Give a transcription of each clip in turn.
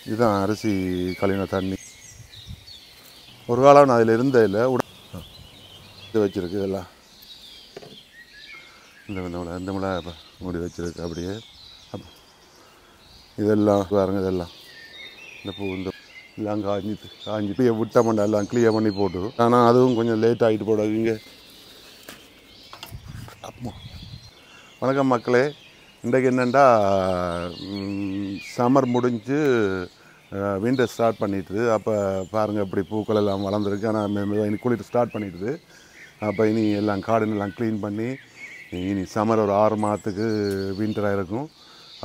இதுதான் அரிசி கழுவின தண்ணி. ஒரு காலம் நான் அதில் இருந்ததில்ல, இது வச்சுருக்கு. இதெல்லாம் இந்த மிளகா மூடி வச்சுருக்கு அப்படியே. இதெல்லாம் பாருங்க, இதெல்லாம் இந்த பூ இந்த எல்லாம் காஞ்சி இப்படியே விட்டோம்னா எல்லாம் கிளியர் பண்ணி போட்டு. ஆனால் அதுவும் கொஞ்சம் லேட் ஆகிட்டு போடாது இங்கே. அப்போ வணக்கம் மக்களே, இன்றைக்கு என்னென்னா சம்மர் முடிஞ்சு விண்டர் ஸ்டார்ட் பண்ணிட்டுது. அப்போ பாருங்கள் இப்படி பூக்கள் எல்லாம் வளர்ந்துருக்கு. ஆனால் இனி குளிர் ஸ்டார்ட் பண்ணிட்டுது. அப்போ இனி எல்லாம் கார்டன் க்ளீன் பண்ணி இனி சம்மர் ஒரு 6 மாதத்துக்கு விண்டராக இருக்கும்.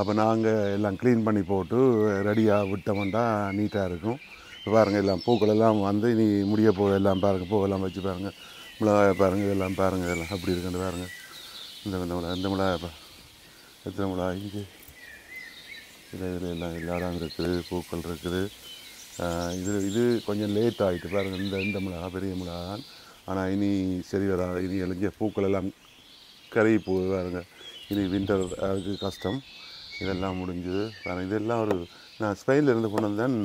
அப்போ நாங்கள் எல்லாம் க்ளீன் பண்ணி போட்டு ரெடியாக விட்டோம்னா நீட்டாக இருக்கும். பாருங்கள் எல்லாம் பூக்கள் எல்லாம் வந்து இனி முடிய எல்லாம் பாருங்கள், பூவெல்லாம் வச்சு பாருங்கள். மிளகாய் பாருங்கள், இதெல்லாம் பாருங்கள், இதெல்லாம் அப்படி இருக்குன்னு பாருங்கள். இந்த மிளகாய் எத்தனை மிளகாய் இங்கே இதில் எல்லாம் இல்லாதான் இருக்குது, பூக்கள் இருக்குது. இது கொஞ்சம் லேட் ஆகிட்டு பாருங்கள். இந்த மிளகா பெரிய மிளகாய். ஆனால் இனி சரி வராது. இனி எழிஞ்ச பூக்கள் எல்லாம் கருகி போகுது பாருங்கள். இனி விண்டர் அதுக்கு கஷ்டம். இதெல்லாம் முடிஞ்சுது பாருங்கள். இதெல்லாம் நான் ஸ்பெயின்லேருந்து கொண்டு வந்தேன்.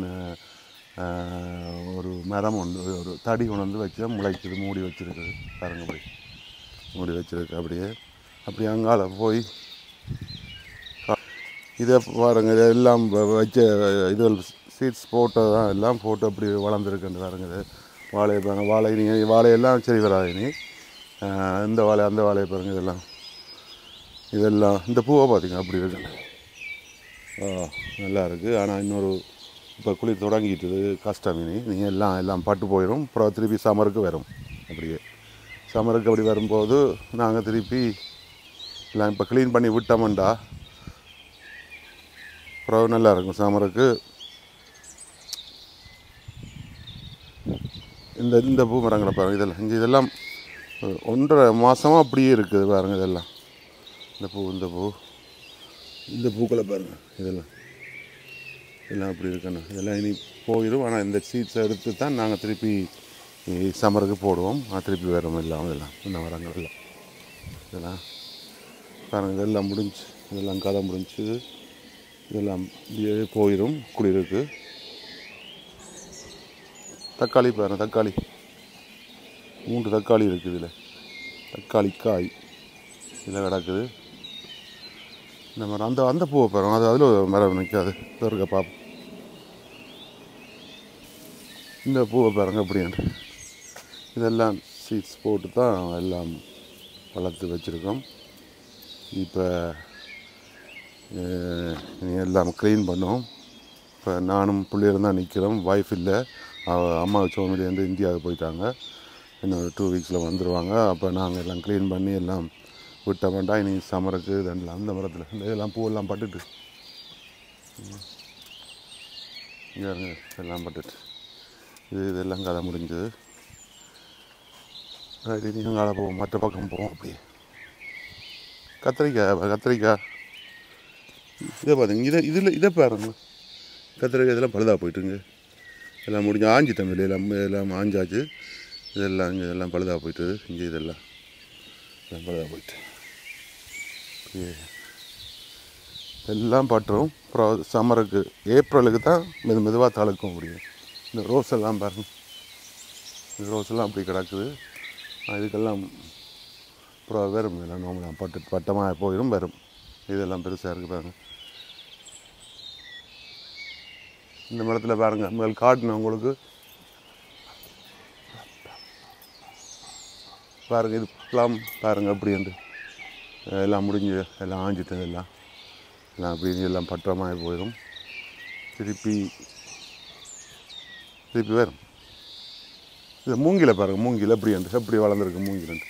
ஒரு மரம் ஒன்று, ஒரு தடி கொண்டு வந்து வச்சு முளைக்குது, மூடி வச்சுருக்குது பாருங்கள். அப்படி மூடி வச்சுருக்கு. அப்படியே அங்கால போய் இதை பாருங்கள். இதெல்லாம் வச்ச இது சீட்ஸ் போட்டோ தான், எல்லாம் போட்டு அப்படி வளர்ந்துருக்குன்னு பாருங்கள். வாழை பாருங்கள். வாழையெல்லாம் சரி வராது இனி. இந்த வாழை அந்த வாழையை பாருங்கள். இதெல்லாம் இந்த பூவை பார்த்திங்க அப்படி இருக்குங்க. நல்லா இருக்குது. ஆனால் இன்னொரு இப்போ குளிர் தொடங்கிட்டுது, கஷ்டம். இனி நீங்கள் எல்லாம் பட்டு போயிடும். அப்புறம் திருப்பி சம்மருக்கு வரும். அப்படியே சம்மருக்கு அப்படி வரும்போது நாங்கள் திருப்பி எல்லாம் இப்போ க்ளீன் பண்ணி விட்டோம்டா அப்புறம் நல்லா இருக்கும் சம்மருக்கு. இந்த பூ மரங்களை பாருங்கள். இதெல்லாம் 1.5 மாதமாக அப்படியே இருக்குது பாருங்கள். இதெல்லாம் இந்த பூக்களை பாருங்கள். இதெல்லாம் அப்படி இருக்கணும். இதெல்லாம் இனி போயிடும். ஆனால் இந்த சீட்ஸை எடுத்து தான் நாங்கள் திருப்பி சம்மருக்கு போடுவோம். திருப்பி வரும் எல்லாம். இந்த மரங்கள் இதெல்லாம் பாருங்கள். இதெல்லாம் முடிஞ்சு, இதெல்லாம் கதை முடிஞ்சு. இதெல்லாம் இப்படியே போயிடும் குளிருக்கு. தக்காளி பாருங்கள். தக்காளி 3 தக்காளி இருக்குது. இதில் தக்காளி காய் இதில் கிடக்குது. இந்த மரம் அந்த பூவை பாருங்கள். அதில் மரம் நிற்காது இருக்க பார்ப்போம். இந்த பூவை பாருங்கள் அப்படின்ட்டு. இதெல்லாம் சீட்ஸ் போட்டு தான் எல்லாம் வளர்த்து வச்சுருக்கோம். இப்போ எல்லாம் க்ளீன் பண்ணுவோம். இப்போ நானும் பிள்ளைகளும் தான் நிற்கிறோம். ஒய்ஃப் இல்லை. அம்மா சோமிலேருந்து இந்தியாவுக்கு போயிட்டாங்க. இன்னும் 2 வீக்ஸில் வந்துடுவாங்க. அப்போ நாங்கள் எல்லாம் க்ளீன் பண்ணி எல்லாம் விட்ட வேண்டாம். இனி சம்மருக்கு இதெல்லாம் அந்த மரத்தில் இதெல்லாம் பூவெல்லாம் பட்டுட்டு இங்கே எல்லாம் பட்டுட்டு இதெல்லாம் கதை முடிஞ்சது. இனி காலை போவோம், மற்ற பக்கம் போவோம். அப்படியே கத்திரிக்காய் இதை பார்த்துங்க. இதை பாருங்க. கத்திரிக்காய் இதெல்லாம் பழுதாக போயிட்டுங்க. எல்லாம் முடிஞ்சு ஆஞ்சிட்டோம். எல்லாம் ஆஞ்சாச்சு. இதெல்லாம் பழுதாக போயிட்டு இங்கே இதெல்லாம் பழுதாக போயிட்டு எல்லாம் பட்டுரும். அப்புறம் சம்மருக்கு ஏப்ரலுக்கு தான் மெதுவாக தழுக்கும் முடியும். இந்த ரோஸ் எல்லாம் பாருங்கள். இந்த ரோஸ் எல்லாம் அப்படி கிடக்குது. இதுக்கெல்லாம் அப்புறம் வரும். இதெல்லாம் நோம்பலாம் பட்டமாக போயிடும் வரும். இதெல்லாம் பெருசாக இருக்குது பாருங்கள். இந்த மரத்தில் பாருங்கள். முதல் காட்டின உங்களுக்கு பாருங்கள். இது ப்ளம் பாருங்கள். அப்படி வந்து எல்லாம் முடிஞ்சு எல்லாம் ஆஞ்சிட்டு எல்லாம் அப்படி எல்லாம் பற்றமாக போயிடும். திருப்பி வரும். இது மூங்கில பாருங்கள். மூங்கில் எப்படி வளர்ந்துருக்கு மூங்கில்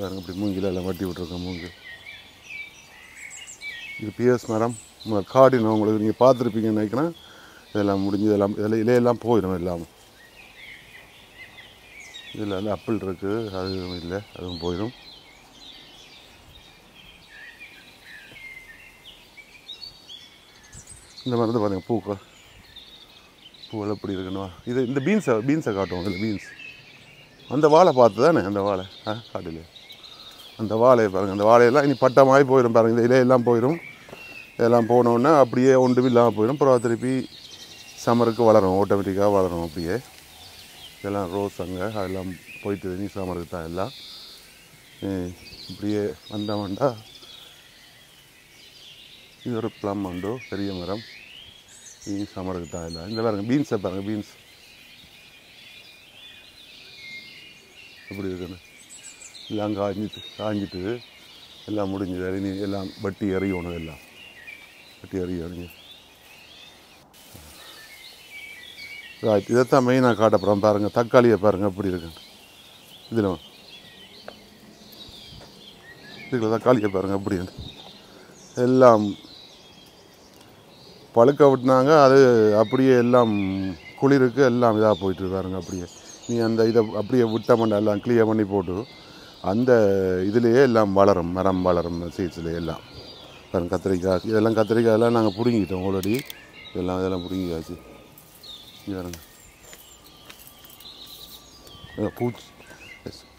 பாருங்கள். இப்படி மூங்கில் எல்லாம் வட்டி விட்டுருக்கோம். மூங்கில் இது பிஎஸ் மரம். காடின உங்களுக்கு நீங்கள் பார்த்துருப்பீங்கன்னு நினைக்கிறேன். இதெல்லாம் முடிஞ்சு இலையெல்லாம் போயிடும் எல்லாம். இதில் வந்து ஆப்பிள் இருக்குது, அதுவும் இல்லை, அதுவும் போயிடும். இந்த மாதிரி தான் பாருங்கள். பூவெல்லாம் எப்படி இருக்குன்னு இந்த பீன்ஸை காட்டுவோம். இதில் பீன்ஸ் அந்த வாழை பார்த்து தானே அந்த வாழை காட்டில் அந்த வாழையை பாருங்கள், அந்த வாழையெல்லாம் இனி பட்டமாகி போயிடும் பாருங்கள். இந்த இலையெல்லாம் போயிடும். இதெல்லாம் போனோடனே அப்படியே ஒன்றும் இல்லாமல் போயிடும். அப்புறம் திருப்பி சம்மருக்கு வளரும், ஆட்டோமேட்டிக்காக வளரும் அப்படியே. இதெல்லாம் ரோஸ் அங்கே அதெல்லாம் போயிட்டு நீ சம்மருக்கு தான் எல்லாம் இப்படியே வந்தோம்டா. இது ஒரு ப்ளம் உண்டு, பெரிய மரம். இது சம்மருக்கு தான் இல்லை. இந்த பாருங்கள் பீன்ஸை பாருங்கள், பீன்ஸ் எப்படி இருக்குன்னு எல்லாம் காஞ்சிட்டு எல்லாம் முடிஞ்சது. இனி எல்லாம் வட்டி எறியணும், எல்லாம் வட்டி எறியணுங்க. ரைட், இதைத்தான் மெயினாக காட்டப்புறம் பாருங்கள். தக்காளியை பாருங்கள் எப்படி இருக்குன்னு. இதில் தக்காளியை பாருங்கள் எப்படி எல்லாம் பழுக்க விட்டுனாங்க. அது அப்படியே எல்லாம் குளிருக்கு எல்லாம் இதாக போயிட்டு பாருங்க. அப்படியே நீ அந்த இதை அப்படியே விட்டமண்டா எல்லாம் கிளியர் பண்ணி போட்டு அந்த இதுலேயே எல்லாம் வளரும், மரம் வளரும் சீட்ஸ்லேயே எல்லாம் பாருங்கள். கத்திரிக்காய் இதெல்லாம் கத்திரிக்காயெல்லாம் நாங்கள் பிடுங்கிட்டோம் ஆல்ரெடி. இதெல்லாம் பிடுங்கியாச்சு. பாருங்க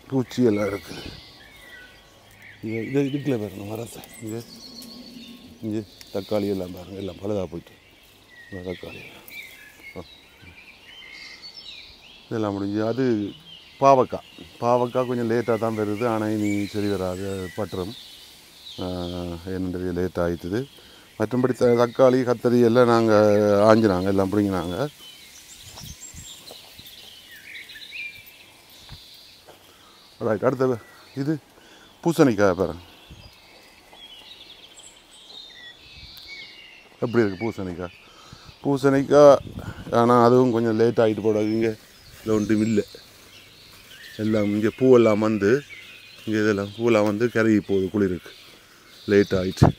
பூச்சி எல்லாம் இருக்குது. இதுக்குள்ள பாருங்க மரத்தை இங்கே தக்காளி எல்லாம் பாருங்கள், எல்லாம் பழுதாக போயிட்டு தக்காளி இதெல்லாம் முடிஞ்சு. அது பாவக்காய் கொஞ்சம் லேட்டாக தான் வருது. ஆனால் இனி சரி வராது, பட்டுரும். என்னுடைய லேட் ஆகிட்டுது. மற்றபடி தக்காளி கத்தரி எல்லாம் நாங்கள் ஆஞ்சினாங்க, எல்லாம் பிடிங்கினாங்க. ரைட், அடுத்த இது பூசணிக்காய் பாருங்க எப்படி இருக்குது பூசணிக்காய். ஆனால் அதுவும் கொஞ்சம் லேட் ஆகிட்டு போடாது. இங்கே இல்லை ஒன்றும் இல்லை. எல்லாம் இங்கே பூவெல்லாம் வந்து இங்கே இதெல்லாம் பூவெல்லாம் வந்து கருகி போகுது, குளிருக்கு லேட் ஆகிட்டு.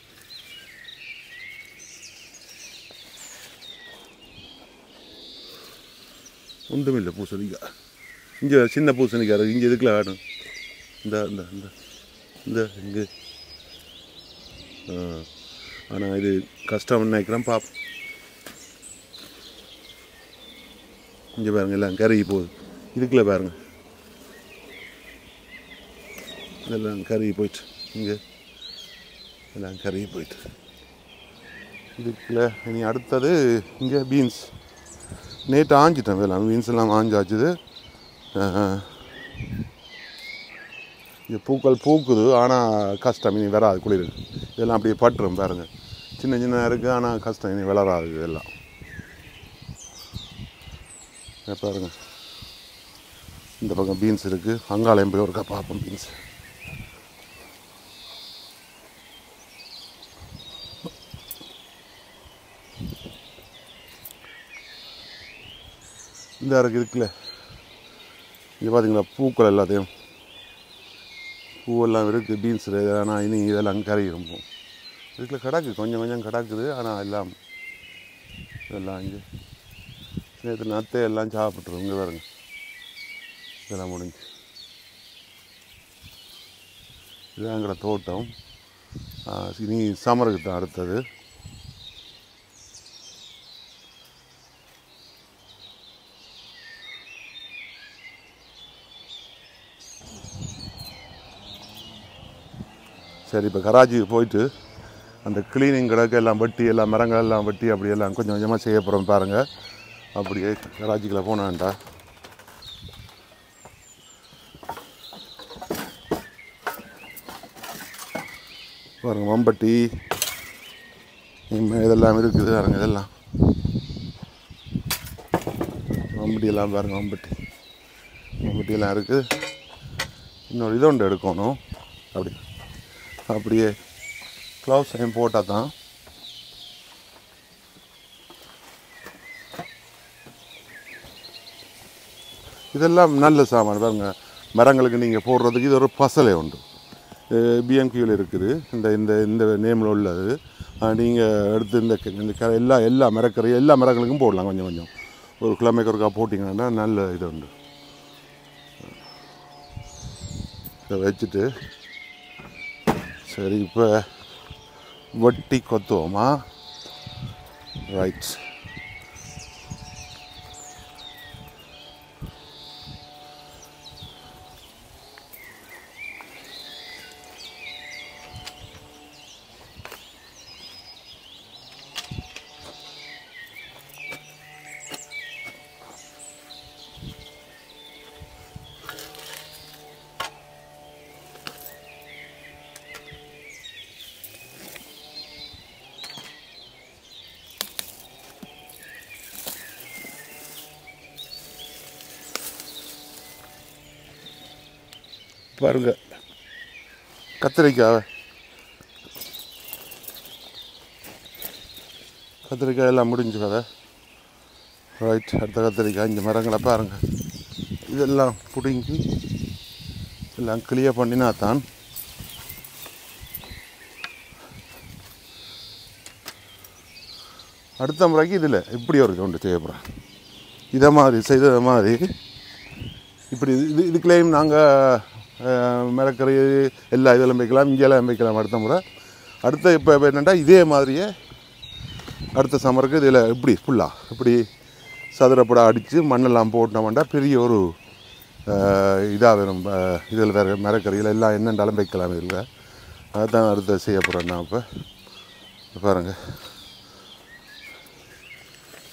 ஒன்றும் இல்லை பூசணிக்காய். இங்கே சின்ன பூசணிக்காய் இருக்குது. இங்கே இதுக்குள்ள ஆடும் இந்த இந்த இந்த இந்த இங்கே. ஆனால் இது கஷ்டம்னு நினைக்கிறேன். பார்ப்போம். இங்கே பாருங்கள் எல்லாம் கருகி போகுது. இதுக்குள்ளே பாருங்கள் இதெல்லாம் கருகி போயிட்டு. இங்கே எல்லாம் கருகி போயிட்டு. இதுக்குள்ளே இனி அடுத்தது இங்கே பீன்ஸ். நேற்று ஆஞ்சிட்டேன் இதெல்லாம். பீன்ஸ் எல்லாம் ஆஞ்சாச்சுது. இங்கே பூக்கள் பூக்குது. ஆனால் கஷ்டம் இனி வராது, குளிர் இதெல்லாம் அப்படியே பட்டுரும் பாருங்கள். சின்ன சின்ன இருக்குது, ஆனால் கஷ்டம் இனி வளராது இதெல்லாம். பாருங்க இந்த பக்கம் பீன்ஸ் இருக்குது. அங்காளையும் போய் ஒருக்கா பார்ப்போம் பீன்ஸ். இந்த இருக்குல்ல, இங்கே பார்த்தீங்களா பூக்கள் எல்லாத்தையும் பூவெல்லாம் இருக்குது பீன்ஸில். ஆனால் இனி இதெல்லாம் கரையும். இதுக்குள்ள கிடக்கு கொஞ்சம் கொஞ்சம் கிடக்குது. ஆனால் எல்லாம் இதெல்லாம் இங்கே நேற்று நத்தை எல்லாம் சாப்பிட்ருவோம். இங்கே பாருங்க இதெல்லாம் முடிஞ்சு. இதுதான் எங்களோட தோட்டம். இனி சம்மருக்கு தான் அடுத்தது. சரி, இப்போ கராச்சிக்கு போயிட்டு அந்த கிளீனிங் கிடக்கு எல்லாம் வெட்டி, எல்லாம் மரங்கள் எல்லாம் வெட்டி அப்படியெல்லாம் கொஞ்சம் கொஞ்சமாக செய்ய போகிறோம் பாருங்கள். அப்படியே கராச்சிக்குள்ளே போனான்டா. பாருங்க மம்பட்டி இதெல்லாம் இருக்குது பாருங்க. இதெல்லாம் மம்பட்டி எல்லாம் பாருங்க. மம்பட்டி எல்லாம் இருக்குது. இன்னொரு இது ஒன்று எடுக்கணும். அப்படியே க்ளவுஸ் டைம் போட்டால் தான் இதெல்லாம் நல்ல சாமான் பாருங்க. மரங்களுக்கு நீங்கள் போடுறதுக்கு இது ஒரு பசலை உண்டு. பிஎம்கியூவில் இருக்குது. இந்த இந்த இந்த நேமில் உள்ளது. நீங்கள் எடுத்து இந்த எல்லா மரக்கரையும் எல்லா மரங்களுக்கும் போடலாம். கொஞ்சம் கொஞ்சம் ஒரு கிலோமீட்டர் ஒருக்கா போட்டிங்கன்னா நல்ல இது உண்டு. இதை வச்சுட்டு சரி இப்போ வெட்டி கொத்துவோமா? ரைட். பாருங்க கத்திரிக்காய் எல்லாம் முடிஞ்சு கதை ரைட். அடுத்த கத்திரிக்காய் இந்த மரங்களை பாருங்கள், இதெல்லாம் பிடுங்கி எல்லாம் கிளியர் பண்ணினா தான் அடுத்த முறைக்கு இதில் இப்படி ஒரு ஒன்று செய்யப்படுறேன். இதை மாதிரி செய்த மாதிரி இப்படி இதுக்குள்ளேயும் நாங்கள் மிளக்கறி எல்லா இதெல்லாம் வைக்கலாம், இங்கெல்லாம் வைக்கலாம் அடுத்த முறை. அடுத்த இப்போ என்னென்னா இதே மாதிரியே அடுத்த சம்மருக்கு இதில் இப்படி ஃபுல்லாக இப்படி சதுரப்படம் அடித்து மண்ணெல்லாம் போட்டோம்னா பெரிய ஒரு இதாக வேணும். இதில் வேறு மரக்கறிகள் எல்லாம் என்னென்றாலும் வைக்கலாம் இதில். அதுதான் அடுத்த செய்ய போகிறேன் நான். இப்போ பாருங்கள்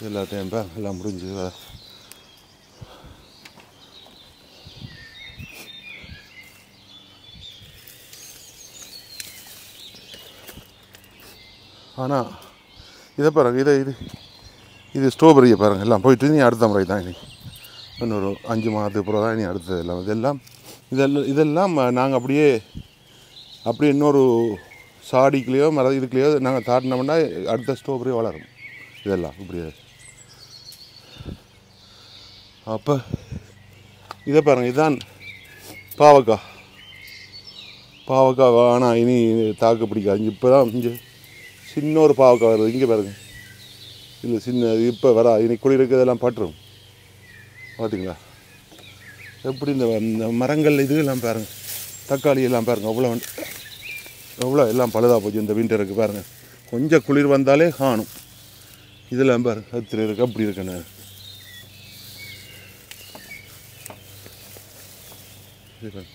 எல்லாத்தையும் எல்லாம் முடிஞ்சு. ஆனால் இதை பாருங்கள், இது ஸ்ட்ராபெரியை பாருங்கள் எல்லாம் போயிட்டு நீ அடுத்த முறை தான் இனி இன்னொரு 5 மாதத்துக்கு அப்புறம் தான் இனி அடுத்தது எல்லாம் இதெல்லாம் நாங்கள் அப்படியே இன்னொரு சாடிக்குள்ளேயோ இதுக்குள்ளேயோ நாங்கள் தாட்டினோம்னா அடுத்த ஸ்ட்ராபெரி வளரும். இதெல்லாம் இப்படியே அப்போ இதை பாருங்கள், இதுதான் பாவக்காய் ஆனால் இனி தாக்கு பிடிக்காது. இப்போ தான் இங்கே சின்ன ஒரு பாவக்காய் வருது, இங்கே பாருங்கள். இல்லை சின்ன இப்போ வரா, இனி குளிர்க்கிறதெல்லாம் பட்டுரும். பார்த்தீங்களா எப்படி இந்த மரங்கள் இதுலாம் பாருங்கள், தக்காளி எல்லாம் பாருங்கள் எவ்வளோ எல்லாம் பழுதாக போச்சு இந்த விண்டருக்கு. பாருங்கள் கொஞ்சம் குளிர் வந்தாலே காணும். இதெல்லாம் பாருங்கள் கத்திரி இருக்கு, அப்படி இருக்குண்ணே.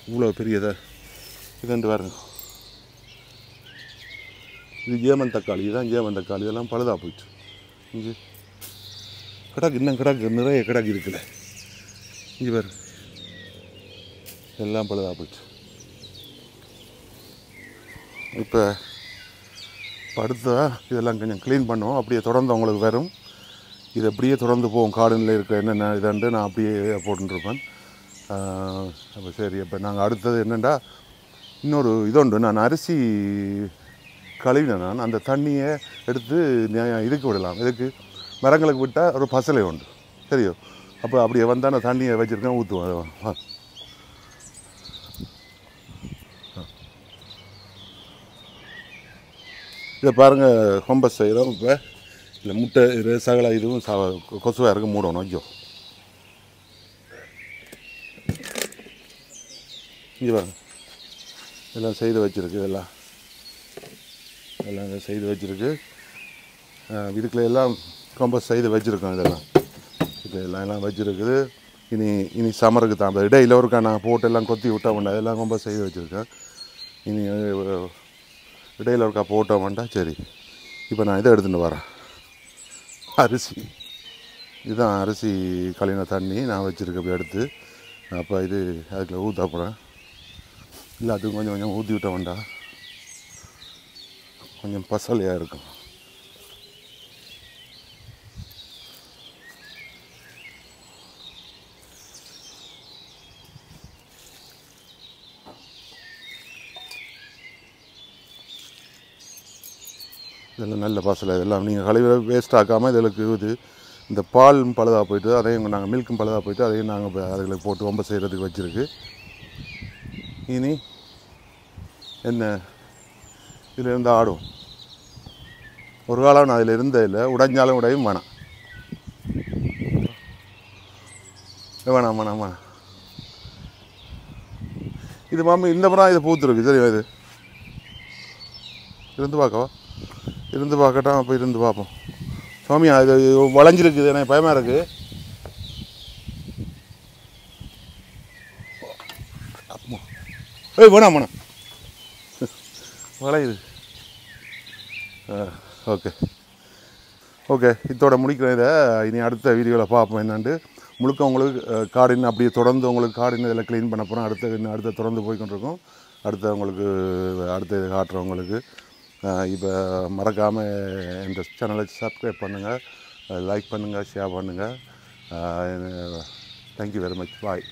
இவ்வளோ பெரியதாக இதுண்டு பாருங்க. இது ஜேமன் தக்காளி, இதுதான் ஜேமன் தக்காளி. இதெல்லாம் பழுதாக போயிடுச்சு. இங்கே இன்னும் நிறைய கிடக்கு இருக்குல்ல. இங்கே பாரு எல்லாம் பழுதாக போயிடுச்சு. இப்போ அடுத்ததாக இதெல்லாம் கொஞ்சம் க்ளீன் பண்ணுவோம். அப்படியே தொடர்ந்து அவங்களுக்கு வரும். இது அப்படியே தொடர்ந்து போவோம். கார்டனில் இருக்கிற என்னென்ன இதாண்டு நான் அப்படியே போட்டுருப்பேன். அப்போ சரி, இப்போ நாங்கள் அடுத்தது என்னென்னா இன்னொரு இதோண்டு நான் அரிசி கழுவினேன். நான் அந்த தண்ணியை எடுத்து இதுக்கு விடலாம். இதுக்கு மரங்களுக்கு விட்டால் ஒரு பசலை உண்டு தெரியும். அப்போ அப்படியே வந்தால் நான் தண்ணியை வச்சுருக்கேன், ஊற்றுவேன். இதை பாருங்கள் ஹோம்பஸ் செய்கிறோம். இப்போ இல்லை முட்டை சகல இதுவும் கொசுவாக இருக்க மூடணும். ஐயோ இங்கே பாருங்க எல்லாம் செய்து வச்சுருக்கு. இதெல்லாம் செய்து வச்சுருக்கு. இதுக்குள்ள எல்லாம் கம்பஸ் செய்து வச்சுருக்கோம். இதெல்லாம் வச்சுருக்குது. இனி சமருக்கு தான் இடையில ஒருக்கா நான் போட்டு எல்லாம் கொத்தி விட்டா வேண்டாம். இதெல்லாம் கம்பஸ் செய்து வச்சுருக்கேன். இனி இடையில ஒருக்கா போட்ட வேண்டாம். சரி, இப்போ நான் இதை எடுத்துகிட்டு வரேன். அரிசி இதுதான் அரிசி கழின தண்ணி நான் வச்சுருக்க எடுத்து. அப்போ இது அதுக்குள்ள ஊற்ற போகிறேன். எல்லாத்துக்கும் கொஞ்சம் கொஞ்சம் ஊற்றி விட்ட வேண்டாம், கொஞ்சம் பசலையாக இருக்கும். இதெல்லாம் நல்ல பசலை. இதெல்லாம் நீங்கள் கழிவு வேஸ்ட் ஆக்காமல் இதுகளுக்கு இந்த பாலும் பழுதாக போயிட்டு அதையும் நாங்கள் மில்க்கும் பழுதாக போயிட்டு அதையும் நாங்கள் அதுகளுக்கு போட்டு ரொம்ப செய்கிறதுக்கு வச்சுருக்கு. இனி என்ன இதில் இருந்து ஆடும். ஒரு காலம் நான் அதில் இருந்தே இல்லை. உடைஞ்சாலும் உடையும் வேணாம். இது மாமி இந்த புறம் இது பூத்துருக்கு. சரியா, இது இருந்து பார்க்கவா? இருந்து பார்க்கட்டும். அப்போ இருந்து பார்ப்போம். சுவாமியா இது வளைஞ்சிருக்குது, எனக்கு பயமாக இருக்குது. வேணாம் வளையுது. ஓகே இதோட முடிக்கிறேன். இதை இனி அடுத்த வீடியோவில் பார்ப்போம் என்னான்ட்டு. முழுக்க உங்களுக்கு கார்டன் அப்படியே தொடர்ந்து உங்களுக்கு கார்டன் இதில் க்ளீன் பண்ண போகிறோம். அடுத்த தொடர்ந்து போய்கொண்டிருக்கோம். உங்களுக்கு அடுத்த இது காட்டுறவங்களுக்கு இப்போ மறக்காமல் இந்த சேனலை சப்ஸ்கிரைப் பண்ணுங்கள், லைக் பண்ணுங்கள், ஷேர் பண்ணுங்கள். Thank you very much. பாய்.